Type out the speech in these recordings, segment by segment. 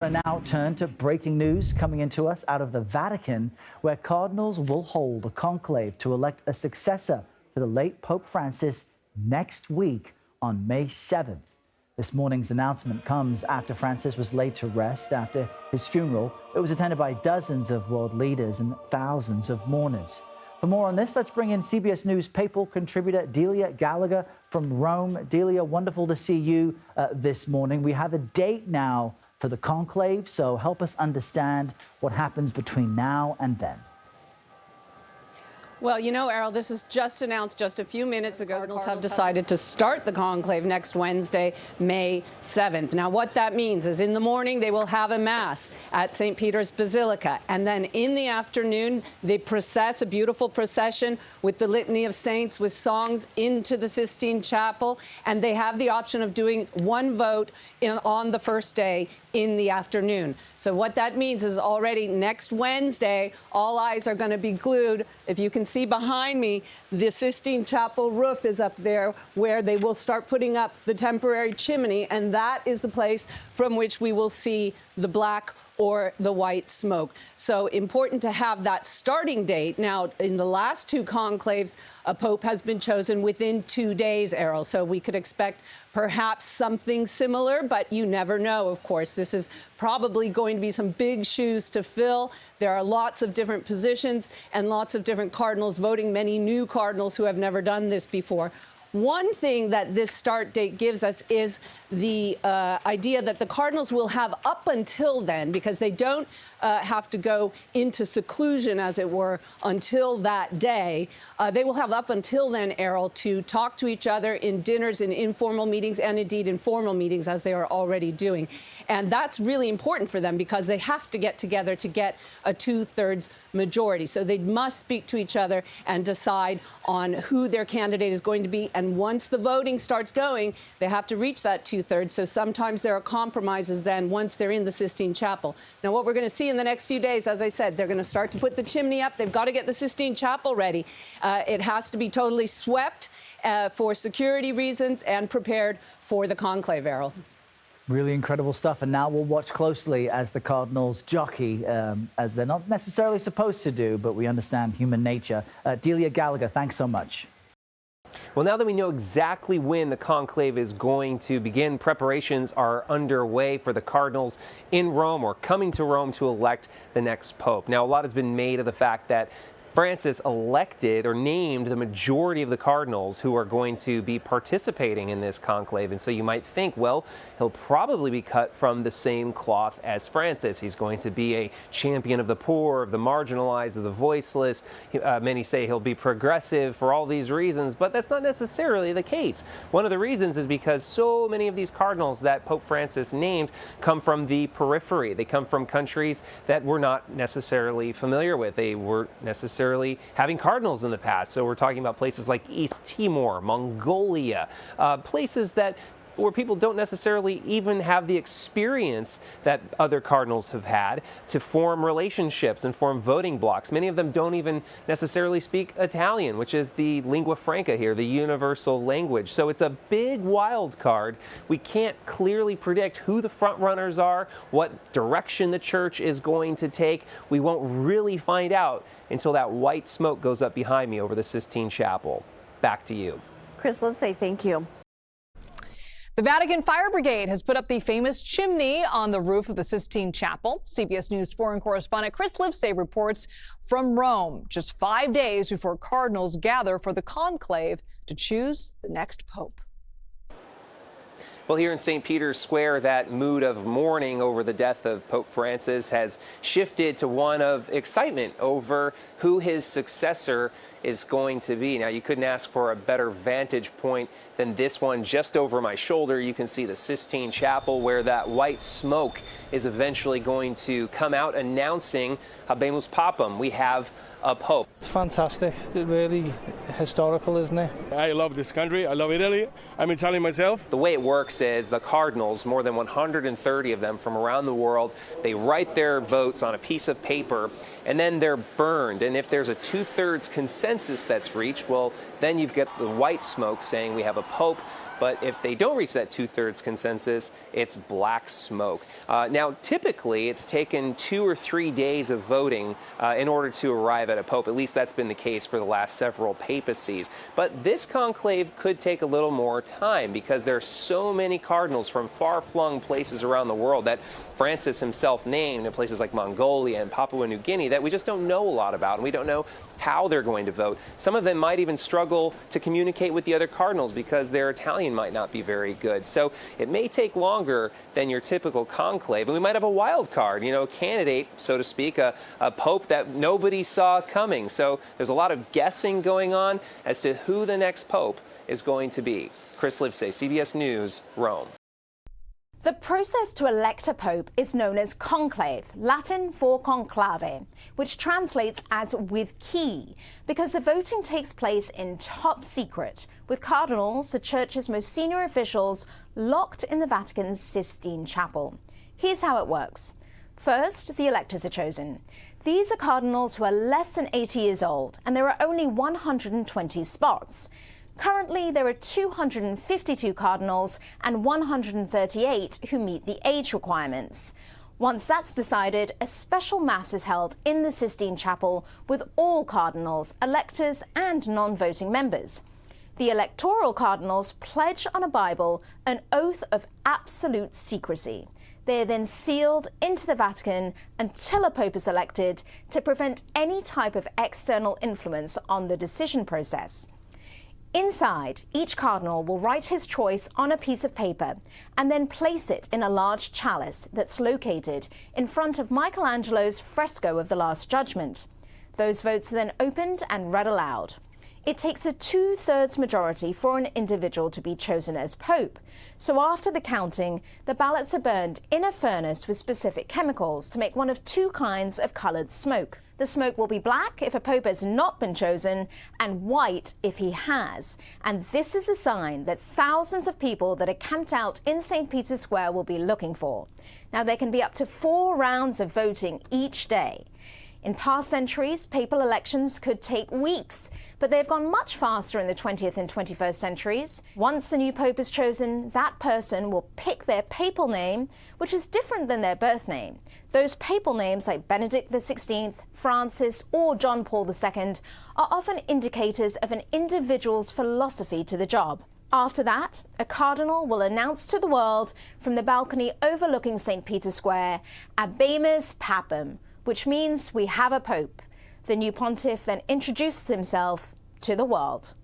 And now turn to breaking news coming into us out of the Vatican, where cardinals will hold a conclave to elect a successor to the late Pope Francis next week on May 7th. This morning's announcement comes after Francis was laid to rest after his funeral. It was attended by dozens of world leaders and thousands of mourners. For more on this, let's bring in CBS News papal contributor Delia Gallagher from Rome. Delia, wonderful to see you this morning. We have a date now for the conclave, so help us understand what happens between now and then. Well, you know, Errol, this is just announced just a few minutes ago. Cardinals have decided to start the conclave next Wednesday, May 7th. Now, what that means is in the morning, they will have a mass at St. Peter's Basilica. And then in the afternoon, they process, a beautiful procession with the Litany of Saints with songs into the Sistine Chapel. And they have the option of doing one vote on the first day in the afternoon. So what that means is already next Wednesday, all eyes are going to be glued. If you can see behind me, the Sistine Chapel roof is up there where they will start putting up the temporary chimney, and that is the place from which we will see the black or the white smoke. So important to have that starting date. Now, in the last two conclaves, a pope has been chosen within 2 days, Errol. So we could expect perhaps something similar, but you never know, of course. This is probably going to be some big shoes to fill. There are lots of different positions and lots of different cardinals voting, many new cardinals who have never done this before. One thing that this start date gives us is the idea that the cardinals will have up until then, because they don't have to go into seclusion, as it were, until that day. They will have up until then, Errol, to talk to each other in dinners, in informal meetings, and indeed in formal meetings, as they are already doing. And that's really important for them because they have to get together to get a 2/3 majority. So they must speak to each other and decide on who their candidate is going to be. And once the voting starts going, they have to reach that 2/3. So sometimes there are compromises then once they're in the Sistine Chapel. Now, what we're going to see in the next few days, as I said, they're going to start to put the chimney up. They've got to get the Sistine Chapel ready. It has to be totally swept for security reasons and prepared for the conclave, Errol. Really incredible stuff. And now we'll watch closely as the cardinals jockey, as they're not necessarily supposed to do, but we understand human nature. Delia Gallagher, thanks so much. Well, now that we know exactly when the conclave is going to begin, preparations are underway for the cardinals in Rome, or coming to Rome, to elect the next pope. Now, a lot has been made of the fact that Francis elected or named the majority of the cardinals who are going to be participating in this conclave. And so you might think, well, he'll probably be cut from the same cloth as Francis. He's going to be a champion of the poor, of the marginalized, of the voiceless. Many say he'll be progressive for all these reasons, but that's not necessarily the case. One of the reasons is because so many of these cardinals that Pope Francis named come from the periphery. They come from countries that we're not necessarily familiar with. They weren't necessarily having cardinals in the past. So we're talking about places like East Timor, Mongolia, places where people don't necessarily even have the experience that other cardinals have had to form relationships and form voting blocks. Many of them don't even necessarily speak Italian, which is the lingua franca here, the universal language. So it's a big wild card. We can't clearly predict who the front runners are, what direction the church is going to take. We won't really find out until that white smoke goes up behind me over the Sistine Chapel. Back to you. Chris Livesay, thank you. The Vatican Fire Brigade has put up the famous chimney on the roof of the Sistine Chapel. CBS News foreign correspondent Chris Livesay reports from Rome, just 5 days before cardinals gather for the conclave to choose the next pope. Well, here in St. Peter's Square, that mood of mourning over the death of Pope Francis has shifted to one of excitement over who his successor is going to be. Now, you couldn't ask for a better vantage point than this one. Just over my shoulder, you can see the Sistine Chapel, where that white smoke is eventually going to come out, announcing Habemus Papam. We have a pope. It's fantastic. It's really historical, isn't it? I love this country. I love Italy. I'm Italian myself. The way it works is the cardinals, more than 130 of them from around the world, they write their votes on a piece of paper, and then they're burned. And if there's a 2/3 consensus that's reached, well, then you've got the white smoke saying we have a pope But if they don't reach that 2/3 consensus, it's black smoke. Now, typically, it's taken 2 or 3 days of voting in order to arrive at a pope. At least that's been the case for the last several papacies. But this conclave could take a little more time because there are so many cardinals from far-flung places around the world that Francis himself named in places like Mongolia and Papua New Guinea that we just don't know a lot about, and we don't know how they're going to vote. Some of them might even struggle to communicate with the other cardinals because their Italian might not be very good. So it may take longer than your typical conclave, and we might have a wild card, a candidate, so to speak, a pope that nobody saw coming. So there's a lot of guessing going on as to who the next pope is going to be. Chris Livesay, CBS News, Rome. The process to elect a pope is known as conclave, Latin for conclave, which translates as with key, because the voting takes place in top secret, with cardinals, the church's most senior officials, locked in the Vatican's Sistine Chapel. Here's how it works. First, the electors are chosen. These are cardinals who are less than 80 years old, and there are only 120 spots. Currently, there are 252 cardinals and 138 who meet the age requirements. Once that's decided, a special mass is held in the Sistine Chapel with all cardinals, electors and non-voting members. The electoral cardinals pledge on a Bible an oath of absolute secrecy. They are then sealed into the Vatican until a pope is elected to prevent any type of external influence on the decision process. Inside, each cardinal will write his choice on a piece of paper and then place it in a large chalice that's located in front of Michelangelo's fresco of the Last Judgment. Those votes are then opened and read aloud. It takes a 2/3 majority for an individual to be chosen as pope. So after the counting, the ballots are burned in a furnace with specific chemicals to make one of 2 kinds of coloured smoke. The smoke will be black if a pope has not been chosen and white if he has. And this is a sign that thousands of people that are camped out in St. Peter's Square will be looking for. Now, there can be up to 4 rounds of voting each day. In past centuries, papal elections could take weeks, but they've gone much faster in the 20th and 21st centuries. Once a new pope is chosen, that person will pick their papal name, which is different than their birth name. Those papal names like Benedict XVI, Francis, or John Paul II are often indicators of an individual's philosophy to the job. After that, a cardinal will announce to the world from the balcony overlooking St. Peter's Square, Habemus Papam, which means we have a pope. The new pontiff then introduces himself to the world.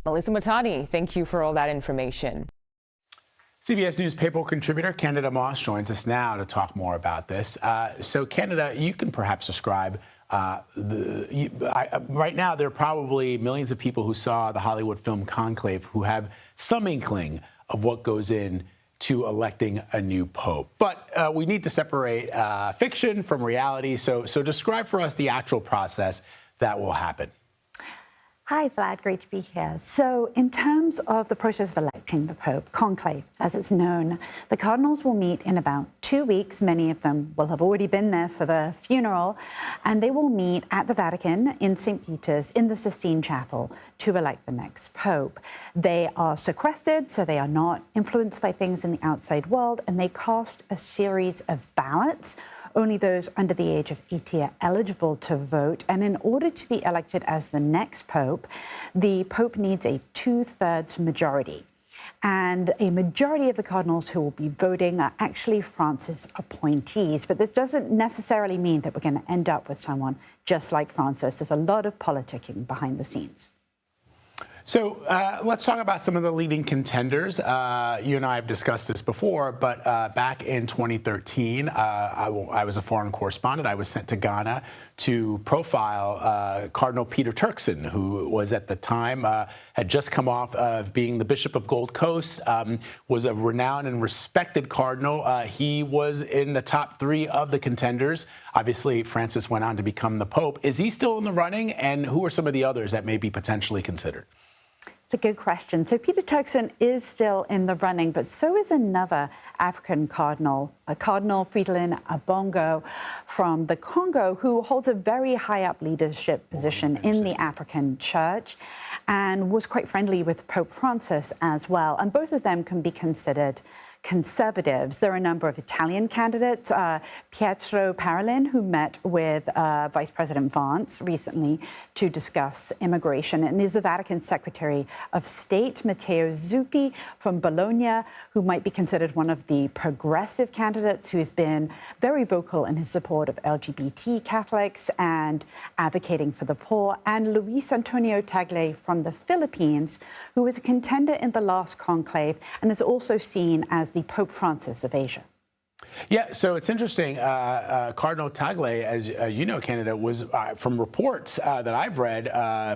Melissa Matani, thank you for all that information. CBS News papal contributor Candida Moss joins us now to talk more about this. So, Candida, you can perhaps describe right now there are probably millions of people who saw the Hollywood film Conclave who have some inkling of what goes in to electing a new pope. But we need to separate fiction from reality. So describe for us the actual process that will happen. Hi, Vlad. Great to be here. So in terms of the process of electing the Pope, conclave, as it's known, the cardinals will meet in about 2 weeks. Many of them will have already been there for the funeral, and they will meet at the Vatican in St. Peter's in the Sistine Chapel to elect the next Pope. They are sequestered, so they are not influenced by things in the outside world, and they cast a series of ballots. Only those under the age of 80 are eligible to vote. And in order to be elected as the next pope, the pope needs a 2/3 majority. And a majority of the cardinals who will be voting are actually Francis appointees. But this doesn't necessarily mean that we're going to end up with someone just like Francis. There's a lot of politicking behind the scenes. So let's talk about some of the leading contenders. You and I have discussed this before, but back in 2013, I was a foreign correspondent. I was sent to Ghana to profile Cardinal Peter Turkson, who was at the time, had just come off of being the Bishop of Gold Coast, was a renowned and respected cardinal. He was in the top 3 of the contenders. Obviously, Francis went on to become the Pope. Is he still in the running? And who are some of the others that may be potentially considered? It's a good question. So Peter Turkson is still in the running, but so is another African cardinal, Cardinal Fridolin Ambongo from the Congo, who holds a very high up leadership position in the African Church and was quite friendly with Pope Francis as well. And both of them can be considered conservatives. There are a number of Italian candidates, Pietro Parolin, who met with Vice President Vance recently to discuss immigration, and is the Vatican Secretary of State, Matteo Zuppi from Bologna, who might be considered one of the progressive candidates, who's been very vocal in his support of LGBT Catholics and advocating for the poor, and Luis Antonio Tagle from the Philippines, who was a contender in the last conclave and is also seen as the Pope Francis of Asia. Yeah, so it's interesting. Cardinal Tagle, as you know, Canada, was, from reports that I've read,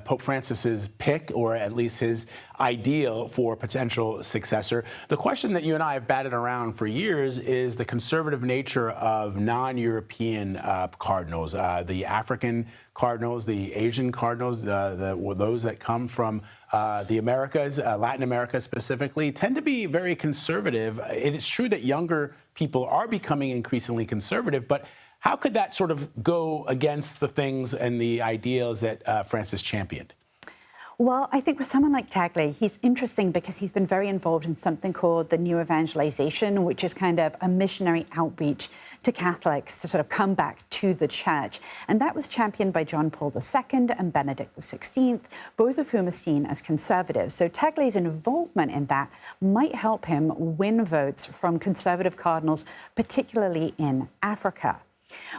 Pope Francis's pick, or at least his ideal for potential successor. The question that you and I have batted around for years is the conservative nature of non-European cardinals, the African cardinals, the Asian cardinals, those that come from the Americas, Latin America specifically, tend to be very conservative. It is true that younger people are becoming increasingly conservative, but how could that sort of go against the things and the ideals that Francis championed? Well, I think with someone like Tagle, he's interesting because he's been very involved in something called the New Evangelization, which is kind of a missionary outreach to Catholics to sort of come back to the church. And that was championed by John Paul II and Benedict XVI, both of whom are seen as conservatives. So Tagle's involvement in that might help him win votes from conservative cardinals, particularly in Africa.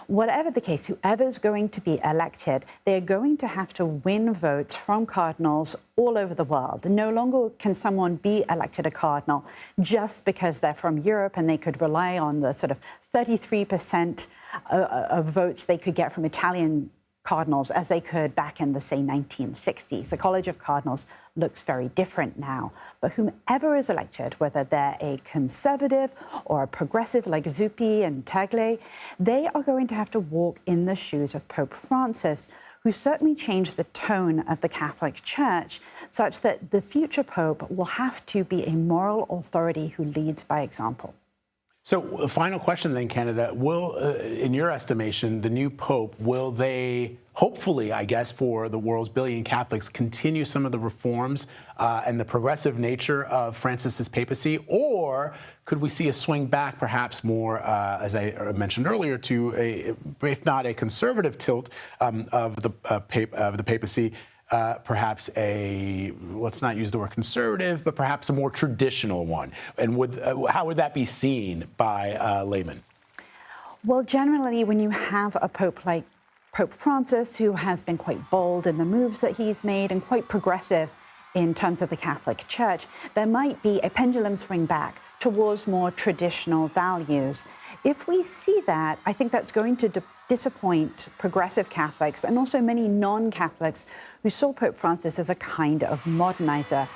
Whatever the case, whoever's going to be elected, they're going to have to win votes from cardinals all over the world. No longer can someone be elected a cardinal just because they're from Europe and they could rely on the sort of 33% of votes they could get from Italian cardinals as they could back in the, say, 1960s. The College of Cardinals looks very different now. But whomever is elected, whether they're a conservative or a progressive like Zuppi and Tagle, they are going to have to walk in the shoes of Pope Francis, who certainly changed the tone of the Catholic Church such that the future pope will have to be a moral authority who leads by example. So, final question then, Canada. Will, in your estimation, the new pope, will they, hopefully, I guess, for the world's billion Catholics, continue some of the reforms and the progressive nature of Francis's papacy? Or could we see a swing back, perhaps more, as I mentioned earlier, to a, if not a conservative tilt of the papacy, perhaps a, let's not use the word conservative, but perhaps a more traditional one? And how would that be seen by laymen? Well, generally, when you have a pope like Pope Francis, who has been quite bold in the moves that he's made and quite progressive in terms of the Catholic Church, there might be a pendulum swing back towards more traditional values. If we see that, I think that's going to disappoint progressive Catholics and also many non-Catholics who saw Pope Francis as a kind of modernizer.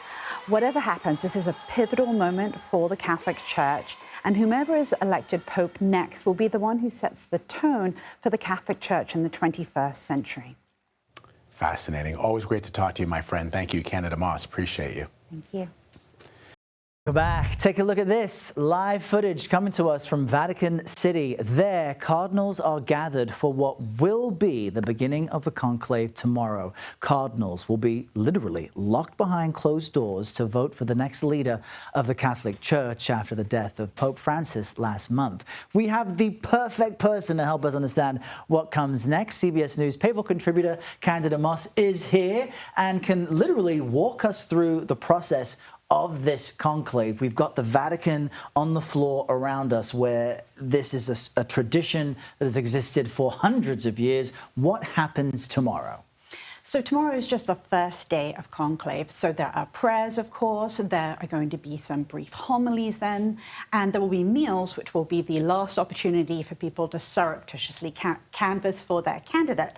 Whatever happens, this is a pivotal moment for the Catholic Church, and whomever is elected Pope next will be the one who sets the tone for the Catholic Church in the 21st century. Fascinating. Always great to talk to you, my friend. Thank you, Canada Moss. Appreciate you. Thank you. We're back. Take a look at this. Live footage coming to us from Vatican City. There, cardinals are gathered for what will be the beginning of the conclave tomorrow. Cardinals will be literally locked behind closed doors to vote for the next leader of the Catholic Church after the death of Pope Francis last month. We have the perfect person to help us understand what comes next. CBS News papal contributor Candida Moss is here and can literally walk us through the process of this conclave. We've got the Vatican on the floor around us, where this is a tradition that has existed for hundreds of years. What happens tomorrow? So tomorrow is just the first day of conclave. So there are prayers, of course, there are going to be some brief homilies then, and there will be meals, which will be the last opportunity for people to surreptitiously canvass for their candidate.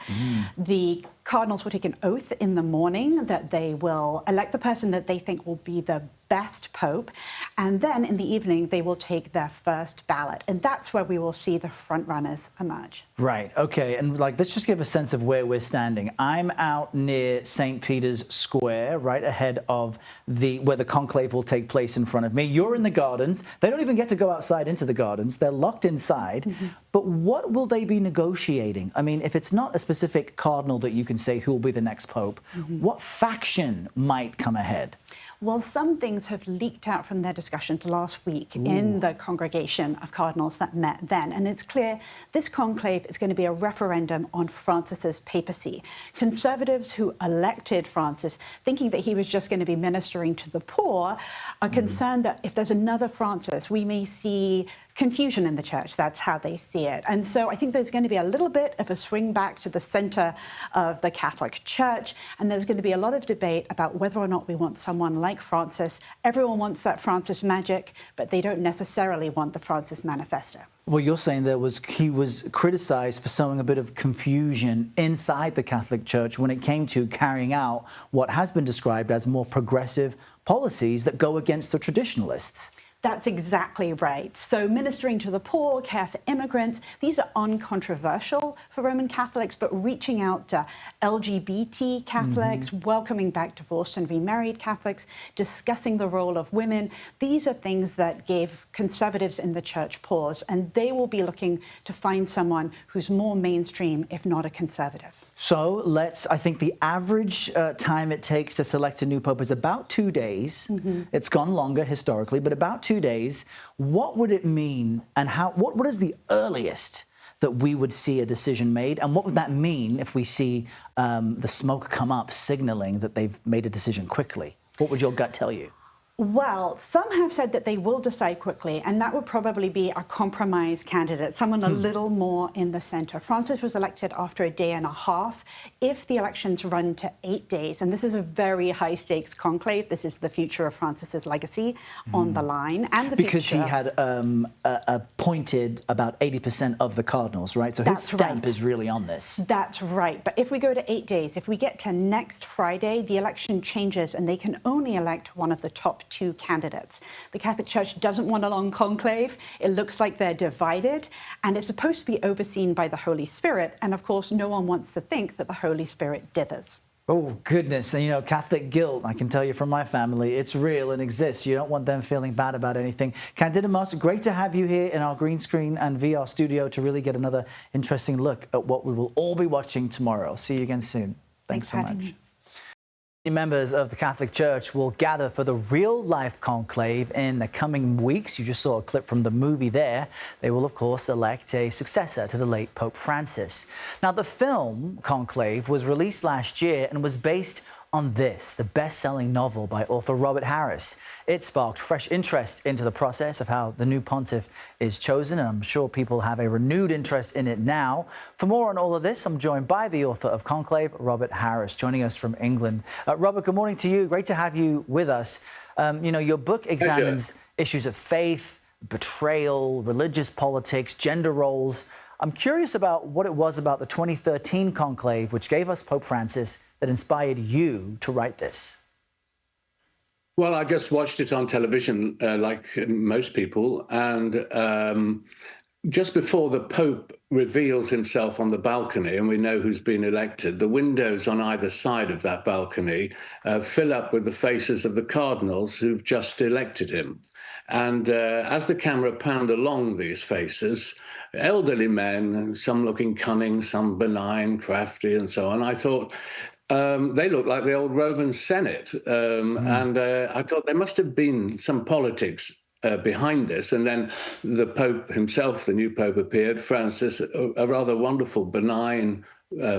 The cardinals will take an oath in the morning that they will elect the person that they think will be the best pope. And then in the evening, they will take their first ballot. And that's where we will see the front runners emerge. Right. Okay. And let's just give a sense of where we're standing. I'm out near St. Peter's Square, right ahead of where the conclave will take place in front of me. You're in the gardens. They don't even get to go outside into the gardens. They're locked inside. Mm-hmm. But what will they be negotiating? I mean, if it's not a specific cardinal that you can say who will be the next pope, mm-hmm. what faction might come ahead? Well, some things have leaked out from their discussions last week in the congregation of cardinals that met then. And it's clear this conclave is going to be a referendum on Francis's papacy. Conservatives who elected Francis, thinking that he was just going to be ministering to the poor, are concerned that if there's another Francis, we may see confusion in the church. That's how they see it. And so I think there's going to be a little bit of a swing back to the center of the Catholic Church. And there's going to be a lot of debate about whether or not we want someone like Francis. Everyone wants that Francis magic, but they don't necessarily want the Francis manifesto. Well, you're saying he was criticized for sowing a bit of confusion inside the Catholic Church when it came to carrying out what has been described as more progressive policies that go against the traditionalists. That's exactly right. So ministering to the poor, care for immigrants, these are uncontroversial for Roman Catholics, but reaching out to LGBT Catholics, welcoming back divorced and remarried Catholics, discussing the role of women, these are things that gave conservatives in the church pause, and they will be looking to find someone who's more mainstream, if not a conservative. So I think the average time it takes to select a new pope is about 2 days. Mm-hmm. It's gone longer historically, but about 2 days. What would it mean, and what is the earliest that we would see a decision made? And what would that mean if we see the smoke come up signaling that they've made a decision quickly? What would your gut tell you? Well, some have said that they will decide quickly, and that would probably be a compromise candidate, someone a little more in the center. Francis was elected after a day and a half. If the elections run to 8 days, and this is a very high-stakes conclave, this is the future of Francis's legacy on the line, and because he had appointed about 80% of the cardinals, right? So his stamp is really on this. That's right. But if we go to 8 days, if we get to next Friday, the election changes, and they can only elect one of the top 2 candidates. The Catholic Church doesn't want a long conclave. It looks like they're divided, and it's supposed to be overseen by the Holy Spirit. And of course, no one wants to think that the Holy Spirit dithers. Oh, goodness. And, Catholic guilt, I can tell you from my family, it's real and exists. You don't want them feeling bad about anything. Candidamos, great to have you here in our green screen and VR studio to really get another interesting look at what we will all be watching tomorrow. See you again soon. Thanks so much. Members of the Catholic Church will gather for the real-life conclave in the coming weeks. You just saw a clip from the movie there. They will, of course, elect a successor to the late Pope Francis. Now, the film Conclave was released last year and was based on the best-selling novel by author Robert Harris. It sparked fresh interest into the process of how the new pontiff is chosen, and I'm sure people have a renewed interest in it now. For more on all of this, I'm joined by the author of Conclave, Robert Harris, joining us from England. Robert, good morning to you. Great to have you with us. Your book examines issues of faith, betrayal, religious politics, gender roles. I'm curious about what it was about the 2013 conclave, which gave us Pope Francis, that inspired you to write this. Well, I just watched it on television, like most people, and just before the Pope reveals himself on the balcony, and we know who's been elected, the windows on either side of that balcony fill up with the faces of the cardinals who've just elected him. And as the camera panned along these faces, elderly men, some looking cunning, some benign, crafty, and so on, I thought, they look like the old Roman Senate. And I thought there must have been some politics behind this. And then the Pope himself, the new Pope, appeared, Francis, a rather wonderful, benign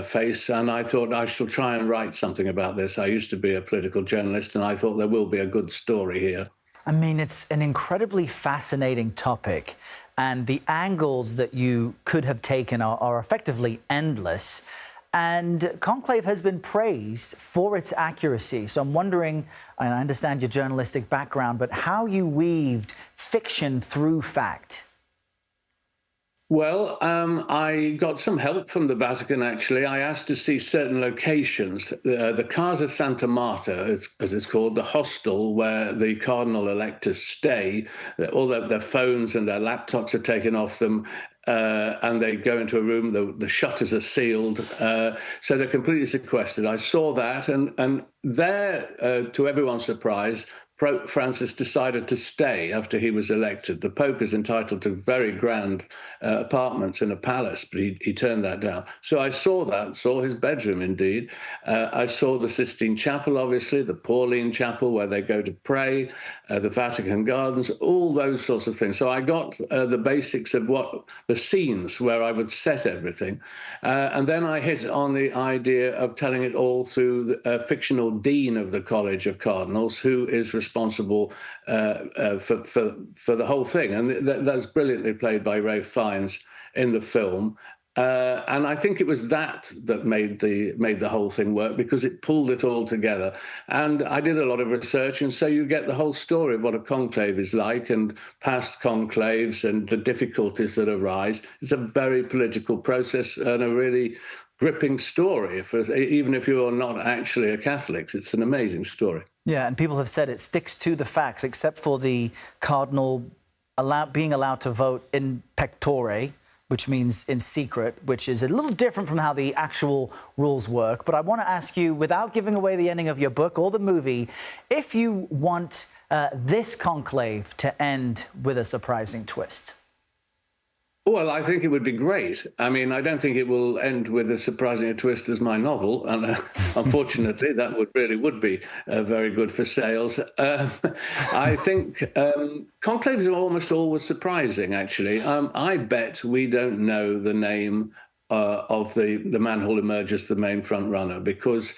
face. And I thought I shall try and write something about this. I used to be a political journalist, and I thought there will be a good story here. I mean, it's an incredibly fascinating topic, and the angles that you could have taken are effectively endless. And Conclave has been praised for its accuracy. So I'm wondering, and I understand your journalistic background, but how you weaved fiction through fact. Well, I got some help from the Vatican, actually. I asked to see certain locations. The Casa Santa Marta, as it's called, the hostel where the cardinal electors stay. All their phones and their laptops are taken off them, and they go into a room. The shutters are sealed, so they're completely sequestered. I saw that, and there, to everyone's surprise, Pope Francis decided to stay after he was elected. The Pope is entitled to very grand apartments in a palace, but he turned that down. So I saw that, saw his bedroom indeed. I saw the Sistine Chapel, obviously, the Pauline Chapel where they go to pray, the Vatican Gardens, all those sorts of things. So I got the basics of what the scenes where I would set everything. And then I hit on the idea of telling it all through the fictional dean of the College of Cardinals, who is responsible for the whole thing. And that's brilliantly played by Ralph Fiennes in the film. And I think it was that made the whole thing work, because it pulled it all together. And I did a lot of research, and so you get the whole story of what a conclave is like and past conclaves and the difficulties that arise. It's a very political process and a really gripping story, even if you're not actually a Catholic. It's an amazing story. Yeah, and people have said it sticks to the facts, except for the cardinal being allowed to vote in pectore, which means in secret, which is a little different from how the actual rules work. But I want to ask you, without giving away the ending of your book or the movie, if you want this conclave to end with a surprising twist. Well, I think it would be great. I mean, I don't think it will end with as surprising a twist as my novel, and unfortunately, that would be very good for sales. I think conclaves are almost always surprising, actually. I bet we don't know the name of the man who'll emerge as the main front runner, because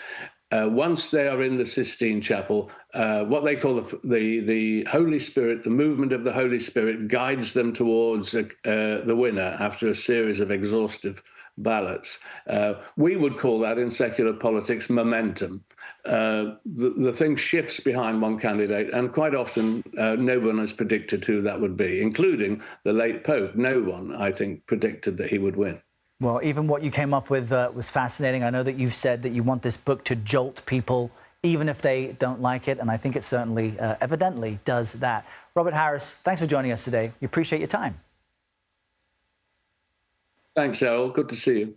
once they are in the Sistine Chapel, what they call the Holy Spirit, the movement of the Holy Spirit, guides them towards the winner after a series of exhaustive ballots. We would call that in secular politics momentum. The thing shifts behind one candidate, and quite often no one has predicted who that would be, including the late Pope. No one, I think, predicted that he would win. Well, even what you came up with was fascinating. I know that you've said that you want this book to jolt people, even if they don't like it, and I think it certainly, evidently, does that. Robert Harris, thanks for joining us today. We appreciate your time. Thanks, Errol. Good to see you.